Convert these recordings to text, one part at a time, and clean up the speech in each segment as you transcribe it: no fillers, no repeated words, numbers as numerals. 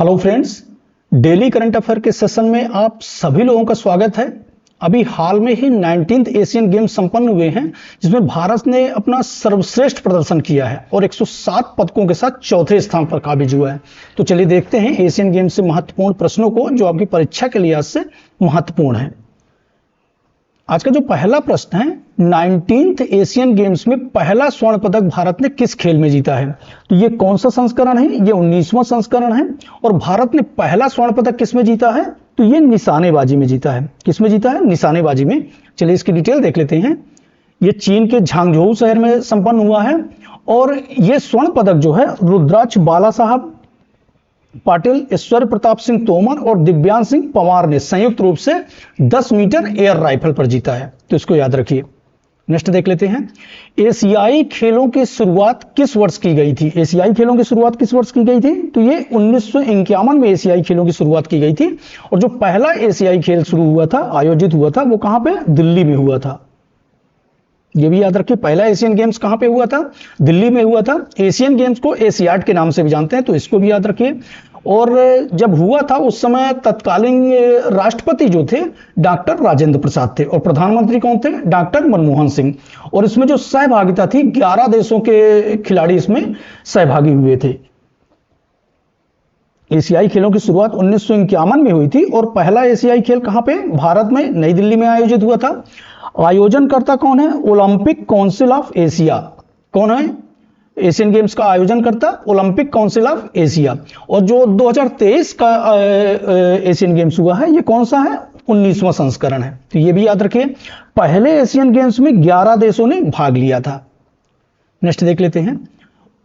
Hello friends, daily current affair के session में आप सभी लोगों का स्वागत है। अभी हाल में ही 19th एशियन गेम्स संपन्न हुए हैं, जिसमें भारत ने अपना सर्वश्रेष्ठ प्रदर्शन किया है और 107 पदकों के साथ चौथे स्थान पर काबिज हुआ है। तो चलिए देखते हैं एशियन गेम्स से महत्वपूर्ण प्रश्नों को, जो आपकी परीक्षा के लिहाज से महत्वपूर्ण है। आज का जो पहला प्रश्न है, 19th एशियन गेम्स में पहला स्वर्ण पदक भारत ने किस खेल में जीता है? तो ये कौन सा संस्करण है? ये 19वां संस्करण है। और भारत ने पहला स्वर्ण पदक किस में जीता है? तो ये निशानेबाजी में जीता है। किस में जीता है? निशानेबाजी में। चलिए इसकी डिटेल देख लेते हैं। ये चीन के झांगझोउ शहर में संपन्न हुआ है और ये स्वर्ण पदक जो है रुद्राक्ष बाला साहब पाटिल, ऐश्वर्य प्रताप सिंह तोमर और दिव्यांश सिंह पंवार ने संयुक्त रूप से 10 मीटर एयर राइफल पर जीता है। तो इसको याद रखिए। नेक्स्ट देख लेते हैं, एशियाई खेलों की शुरुआत किस वर्ष की गई थी? एशियाई खेलों की शुरुआत किस वर्ष की गई थी? तो ये 1951 में एशियाई खेलों की शुरुआत की गई थी। और जो पहला एशियाई खेल शुरू हुआ था, आयोजित हुआ था, वो कहां पे? दिल्ली में हुआ था। ये भी याद रखिए, पहला एशियन गेम्स कहां पे हुआ था? दिल्ली में हुआ था। एशियन गेम्स को एशियाड के नाम से भी जानते हैं, तो इसको भी याद रखिए। और जब हुआ था उस समय तत्कालीन राष्ट्रपति जो थे डॉक्टर राजेंद्र प्रसाद थे और प्रधानमंत्री कौन थे? डॉक्टर मनमोहन सिंह। और इसमें जो सहभागिता थी, 11 देशों के खिलाड़ी इसमें सहभागी हुए थे। एशियाई खेलों की शुरुआत 1951 में हुई थी और पहला एशियाई खेल कहां पे? भारत में, नई दिल्ली में आयोजित हुआ था। आयोजनकर्ता कौन है? Olympic council of Asia. कौन है एशियन गेम्स का आयोजन करता? Olympic council of Asia. और जो 2023 का एशियन गेम्स हुआ है, ये कौन सा है? 19वां संस्करण है। तो ये भी याद रखिए, पहले एशियन गेम्स में 11 देशों ने भाग लिया था। नेक्स्ट देख लेते हैं,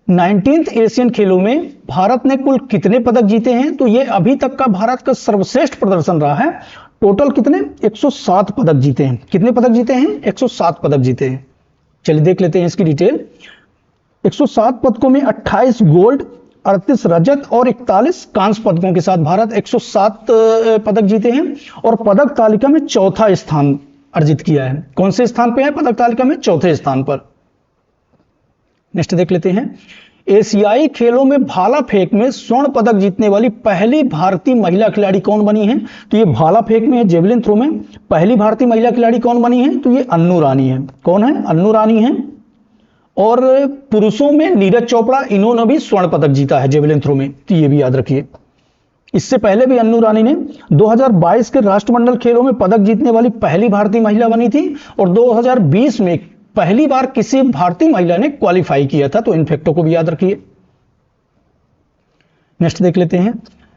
19th एशियन खेलों में भारत ने कुल कितने पदक जीते हैं? तो ये अभी तक का भारत का सर्वश्रेष्ठ प्रदर्शन रहा है। टोटल कितने? 107 पदक जीते हैं। कितने पदक जीते हैं? 107 पदक जीते हैं। चलिए देख लेते हैं इसकी डिटेल। 107 पदकों में 28 गोल्ड, 38 रजत और 41 कांस्य पदकों के साथ भारत 107 पदक जीते हैं और पदक तालिका में चौथा स्थान अर्जित किया है। कौन से स्थान पे है पदक तालिका में? चौथे स्थान पर। नेक्स्ट देख लेते हैं, एशियाई खेलों में भाला फेंक में स्वर्ण पदक जीतने वाली पहली भारतीय महिला खिलाड़ी कौन बनी है? तो ये भाला फेंक में, जेवलिन थ्रो में पहली भारतीय महिला खिलाड़ी कौन बनी है? तो ये अन्नू रानी है। कौन है? अन्नू रानी है। और पुरुषों में नीरज चोपड़ा, इन्होंने भी स्वर्ण पदक जीता है जेवलिन थ्रो में। तो ये भी याद रखिए। इससे पहले भी अन्नू रानी ने 2022 के राष्ट्रमंडल खेलों में पदक जीतने वाली पहली भारतीय महिला बनी थी और 2020 में पहली बार किसी भारतीय महिला ने क्वालिफाई किया था। तो इन फैक्टों को भी याद रखिए। नेक्स्ट देख लेते हैं,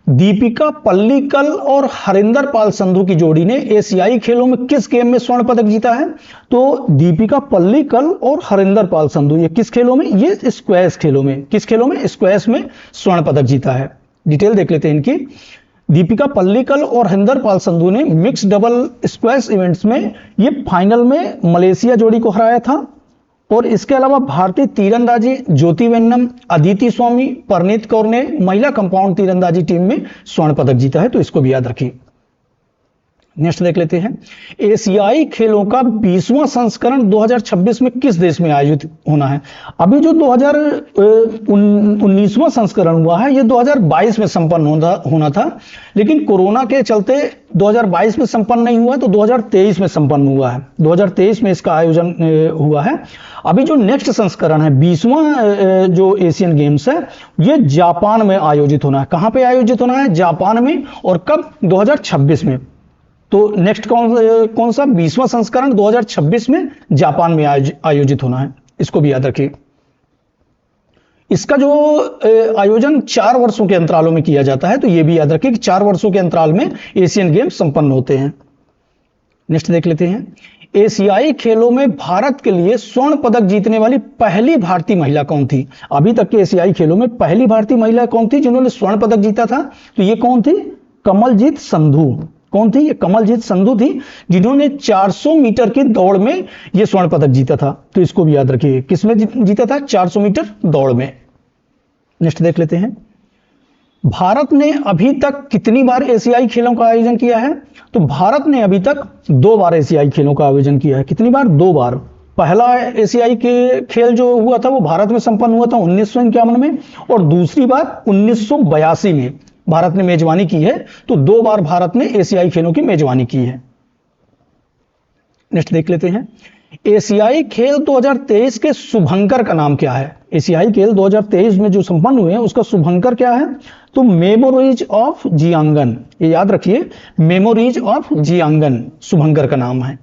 दीपिका पल्लीकल और हरिंदर पाल संधू की जोड़ी ने एशियाई खेलों में किस गेम में स्वर्ण पदक जीता है? तो दीपिका पल्लीकल और हरिंदर पाल संधू, ये किस खेलों में? ये स्क्वैश खेलों में। किस खेलों में? स्क्वैश में स्वर्ण पदक जीता है। डिटेल देख लेते हैं इनकी। दीपिका पल्लीकल और हरिंदर पाल संधू ने मिक्स डबल स्क्वैश इवेंट्स में ये फाइनल में मलेशिया जोड़ी को हराया था। और इसके अलावा भारतीय तीरंदाजी ज्योति वेन्नम, अदिति स्वामी, परनीत कौर ने महिला कंपाउंड तीरंदाजी टीम में स्वर्ण पदक जीता है। तो इसको भी याद रखिए। नेक्स्ट देख लेते हैं, एशियाई खेलों का 20वां संस्करण 2026 में किस देश में आयोजित होना है? अभी जो 2019वां संस्करण हुआ है, ये 2022 में संपन्न होना था, लेकिन कोरोना के चलते 2022 में संपन्न नहीं हुआ, तो 2023 में संपन्न हुआ है। 2023 में इसका आयोजन हुआ है। अभी जो नेक्स्ट संस्करण है, 20वां जो एशियन गेम्स है, ये जापान में आयोजित होना है। कहां पे आयोजित होना है? जापान में। और कब? 2026 में। तो नेक्स्ट कौन सा? 20वां संस्करण 2026 में जापान में आयोजित होना है। इसको भी याद रखिए। इसका जो आयोजन 4 वर्षों के अंतरालों में किया जाता है, तो यह भी याद रखिए कि 4 वर्षों के अंतराल में एशियन गेम्स संपन्न होते हैं। नेक्स्ट देख लेते हैं, एशियाई खेलों में भारत के लिए स्वर्ण पदक जीतने वाली पहली भारतीय महिला कौन थी? अभी तक के एशियाई खेलों में पहली भारतीय महिला कौन थी जिन्होंने स्वर्ण पदक जीता था? तो ये कौन थी? कमलजीत संधू। कौन थी? ये कमलजीत संधू थी, जिन्होंने 400 मीटर की दौड़ में ये स्वर्ण पदक जीता था। तो इसको भी याद रखिए। किसमें जीता था? 400 मीटर दौड़ में। नेक्स्ट देख लेते हैं, भारत ने अभी तक कितनी बार एशियाई खेलों का आयोजन किया है? तो भारत ने अभी तक 2 बार एशियाई खेलों का आयोजन किया है। कितनी बार? 2 बार। पहला एशियाई के खेल जो हुआ था वो भारत में संपन्न हुआ था 1951 में और दूसरी बार 1982 में। भारत ने मेजबानी की है, तो 2 बार भारत ने एशियाई खेलों की मेजबानी की है। नेक्स्ट देख लेते हैं, एशियाई खेल 2023 के शुभंकर का नाम क्या है? एशियाई खेल 2023 में जो संपन्न हुए हैं उसका शुभंकर क्या है? तो मेमोरीज ऑफ जियांगन, ये याद रखिए, मेमोरीज ऑफ जियांगन शुभंकर का नाम है।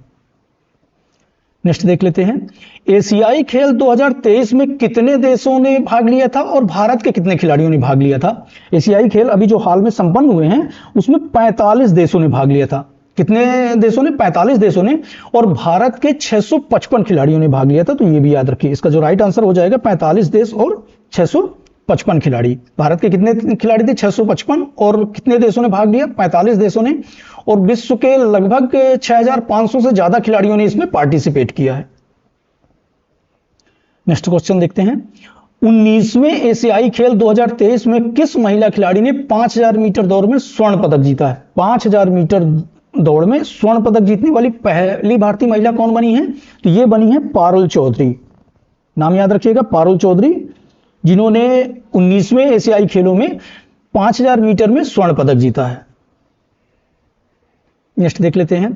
नेक्स्ट देख लेते हैं, एशियाई खेल 2023 में कितने देशों ने भाग लिया था और भारत के कितने खिलाड़ियों ने भाग लिया था? एशियाई खेल अभी जो हाल में संपन्न हुए हैं उसमें 45 देशों ने भाग लिया था। कितने देशों ने? 45 देशों ने, और भारत के 655 खिलाड़ियों ने भाग लिया था। तो ये भी याद रखिए, इसका जो राइट आंसर हो जाएगा 45 देश और 655 खिलाड़ी। भारत के कितने खिलाड़ी थे? 655, और कितने देशों ने भाग लिया? 45 देशों ने, और विश्व के लगभग 6500 से ज्यादा खिलाड़ियों ने इसमें पार्टिसिपेट किया है। नेक्स्ट क्वेश्चन देखते हैं, 19वें एशियाई खेल 2023 में किस महिला खिलाड़ी ने 5000 मीटर दौड़ में स्वर्ण पदक जीता है? 5000 मीटर दौड़ में स्वर्ण पदक जीतने वाली पहली भारतीय महिला कौन बनी है? तो ये बनी है पारुल चौधरी। नाम याद रखिएगा, पारुल चौधरी, जिन्होंने 19वें एशियाई खेलों में 5000 मीटर में स्वर्ण पदक जीता है। नेक्स्ट देख लेते हैं,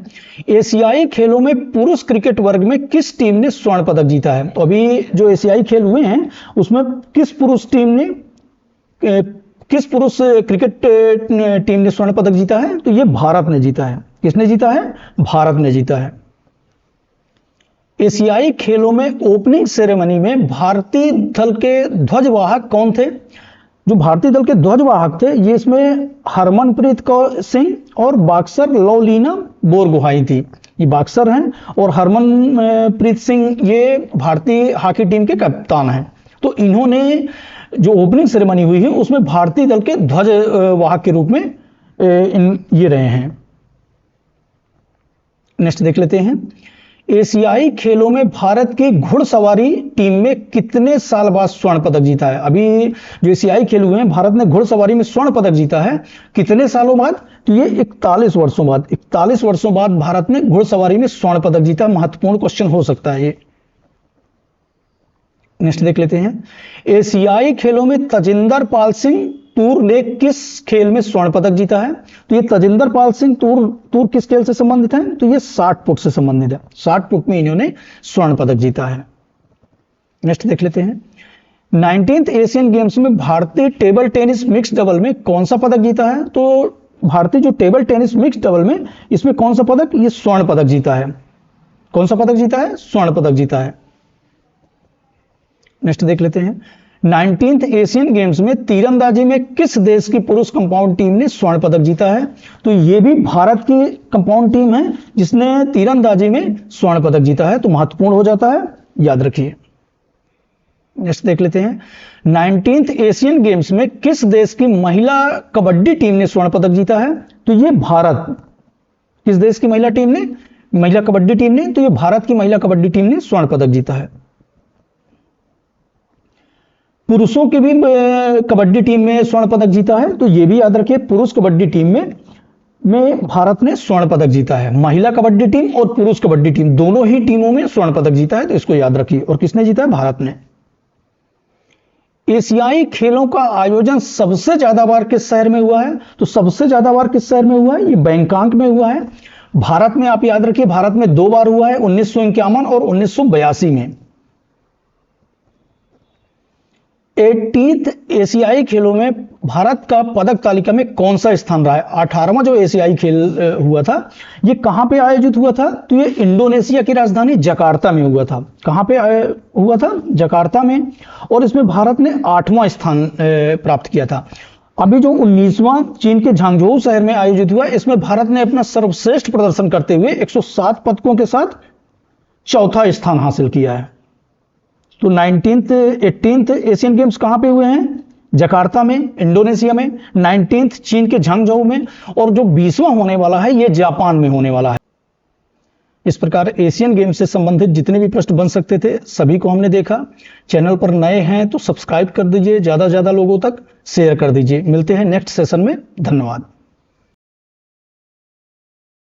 एशियाई खेलों में पुरुष क्रिकेट वर्ग में किस टीम ने स्वर्ण पदक जीता है? तो अभी जो एशियाई खेल हुए हैं उसमें किस पुरुष क्रिकेट टीम ने स्वर्ण पदक जीता है? तो ये भारत ने जीता है। किसने जीता है? भारत ने जीता है। एशियाई खेलों में ओपनिंग सेरेमनी में भारतीय दल के ध्वजवाहक कौन थे? जो भारतीय दल के ध्वजवाहक थे ये इसमें हरमनप्रीत कौर सिंह और बॉक्सर लवलीना बोरगोहाई थी। ये बॉक्सर हैं और हरमनप्रीत सिंह ये भारतीय हॉकी टीम के कप्तान हैं। तो इन्होंने जो ओपनिंग सेरेमनी हुई है उसमें भारतीय दल के ध्वजवाहक के रूप में ये रहे हैं। नेक्स्ट देख लेते हैं, एशियाई खेलों में भारत की घुड़सवारी टीम में कितने साल बाद स्वर्ण पदक जीता है? अभी जो एशियाई खेल हुए हैं भारत ने घुड़सवारी में स्वर्ण पदक जीता है। कितने सालों बाद? तो ये 41 वर्षों बाद। 41 वर्षों बाद भारत ने घुड़सवारी में स्वर्ण पदक जीता। महत्वपूर्ण क्वेश्चन हो सकता है ये। नेक्स्ट देख लेते हैं, एशियाई खेलों में तजिंदर पाल सिंह तूर ने किस खेल में स्वर्ण पदक जीता है? तो ये तजिंदर पाल सिंह तूर किस खेल से संबंधित है? तो ये 60 फुट से संबंधित है। 60 फुट में इन्होंने स्वर्ण पदक जीता है। नेक्स्ट देख लेते हैं, 19th एशियन गेम्स में भारतीय टेबल टेनिस मिक्स डबल में कौन सा पदक जीता है? तो भारतीय जो टेबल टेनिस मिक्स डबल में इसमें कौन सा पदक? ये स्वर्ण पदक जीता है। कौन सा पदक जीता है? स्वर्ण पदक जीता है। नेक्स्ट देख लेते हैं, 19th एशियन गेम्स में तीरंदाजी में किस देश की पुरुष कंपाउंड टीम ने स्वर्ण पदक जीता है? तो ये भी भारत की कंपाउंड टीम है जिसने तीरंदाजी में स्वर्ण पदक जीता है। तो महत्वपूर्ण हो जाता है, याद रखिए। नेक्स्ट देख लेते हैं, 19th एशियन गेम्स में किस देश की महिला कबड्डी टीम ने स्वर्ण पदक जीता है? तो ये भारत। किस देश की महिला कबड्डी टीम ने? तो ये भारत की महिला कबड्डी टीम ने स्वर्ण पदक जीता है। पुरुषों की भी कबड्डी टीम में स्वर्ण पदक जीता है। तो ये भी याद रखिए, पुरुष कबड्डी टीम में भारत ने स्वर्ण पदक जीता है। महिला कबड्डी टीम और पुरुष कबड्डी टीम दोनों ही टीमों में स्वर्ण पदक जीता है। तो इसको याद रखिए। और किसने जीता है? भारत ने। एशियाई खेलों का आयोजन सबसे ज्यादा बार किस शहर में हुआ है? तो सबसे ज्यादा बार किस शहर में हुआ है? ये बैंकॉक में हुआ है। भारत में आप याद रखिए, भारत में 2 बार हुआ है, 1951 और 1982 में। 80th एशियाई खेलों में भारत का पदक तालिका में कौन सा स्थान रहा है? 18वां जो एशियाई खेल हुआ था ये कहां पे आयोजित हुआ था? तो ये इंडोनेशिया की राजधानी जकार्ता में हुआ था। कहां पे हुआ था? जकार्ता में। और इसमें भारत ने 8वां स्थान प्राप्त किया था। अभी जो 19वां चीन के झांगझोउ शहर में आयोजित हुआ, इसमें भारत ने अपना सर्वश्रेष्ठ प्रदर्शन करते हुए 107 पदकों के साथ 4था स्थान हासिल किया है। तो 18th एशियन गेम्स कहां पे हुए हैं? जकार्ता में, इंडोनेशिया में। 19th चीन के झांगझोउ में। और जो 20वां होने वाला है ये जापान में होने वाला है। इस प्रकार एशियन गेम्स से संबंधित जितने भी प्रश्न बन सकते थे सभी को हमने देखा। चैनल पर नए हैं तो सब्सक्राइब कर दीजिए, ज्यादा से ज्यादा लोगों तक शेयर कर दीजिए। मिलते हैं नेक्स्ट सेशन में। धन्यवाद।